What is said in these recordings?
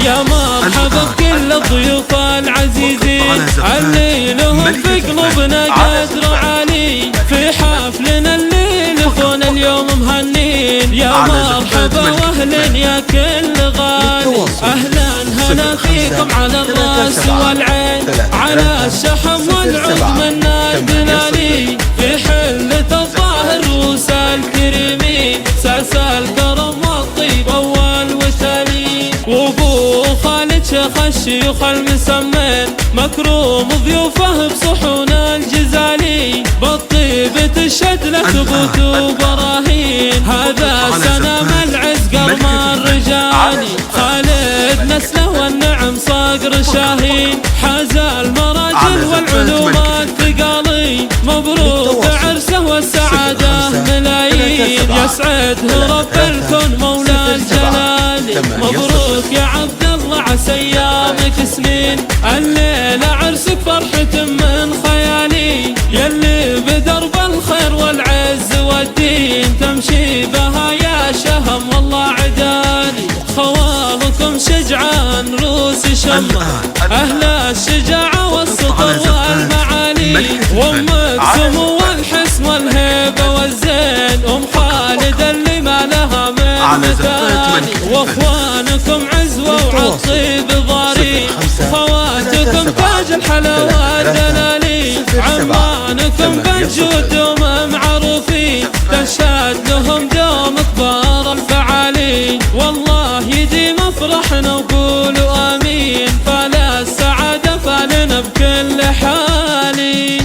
يا مرحبا بكل الضيوف العزيزين اللي لهم في قلوبنا قدر عالي، في حفلنا الليل فون اليوم مهنين. يا مرحبا واهلا يا كل غالي، اهلا هلا فيكم على الراس والعين، على الشحم والعود منا الدلالي، في حلة الظاهر روس الكريمين، ساس الكرم والطيب اول وتالي، وابو خالد شيخ الشيوخ المسمين، مكروم ضيوفه بصحون الجزالي، بالطيب تشهد له ثبوت وبراهين، هذا سنم العز قرم الرجالي، خالد نسله والنعم صقر شاهين، حاز المراجل والعلوم الثقالي، مبروك عرسه والسعادة ملايين، يسعده رب الكون مولى الجلال، مبروك يا عبد الله عسى ايامك سنين، الليلة عرسك فرحة من خيالي، يلي بدرب الخير والعز والدين، تمشي بها يا شهم والله عدالي، خوالكم شجعان روس شمة، أهل الشجاعة والسطر والمعالي، وأمك سمو والحسن والهيبة والزين، أم خالد اللي ما لها من مثالي، وأخوانكم عزوة وعالطيب ضاري، خواتكم تاج الحلاوة والدلالي، عمانكم بالجود دوم معروفين، تشهد لهم دوم كبار الفعالي، والله يديم افرحنا وقولوا امين، فلا السعادة فالنا بكل حالي.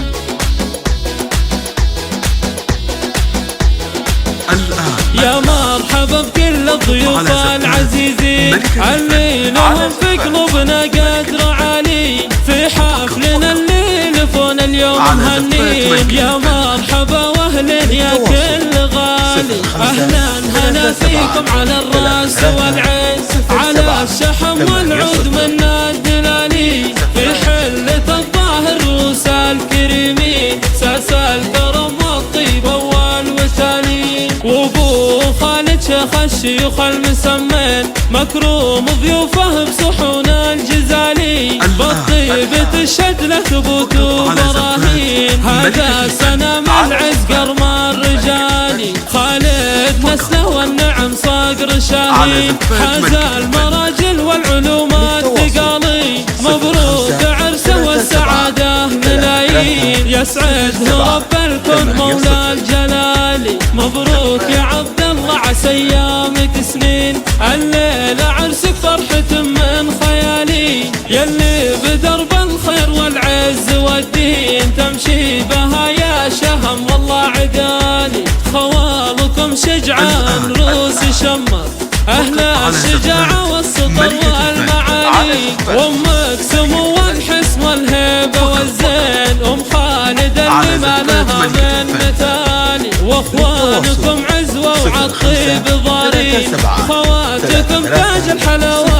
يا مرحبا بكل الضيوف العزيزين اللي لهم في قلوبنا قدر عالي، في حفلنا الليل فون اليوم مهنين، يا مرحبا واهلا يا كل غالي، اهلا هلا فيكم على الراس والعين، على الشحم والعود منا الدلالي، في حلة الظاهر روس الكريمين، ساس الكرم والطيب اول وتالي، وابو خالد شيخ الشيوخ المسمين، مكروم ضيوفه بصحون الجزالي، بالطيب تشهد له ثبوت وبراهين، هذا سنم العز قرم الرجالي، خالد نسله والنعم صقر شاهين، حاز المراجل والعلوم الثقالي، مبروك عرسه والسعادة ملايين، يسعده رب الكون مولى الجلالي، مبروك يا عبد الله عسى ايامك سنين، الليلة عرسك فرحة من خيالي، يلي بدرب الخير والعز والدين، تمشي بها يا شهم والله عدالي، خوالكم شجعان روس شمر، أهل الشجاعة والسطر والمعالي، وأمك سمو والحسن والهيبة والزين، أم خالد اللي ما لها من مثالي، وأخوانكم عزوة وعالطيب ضارين، خواتكم تاج الحلاوة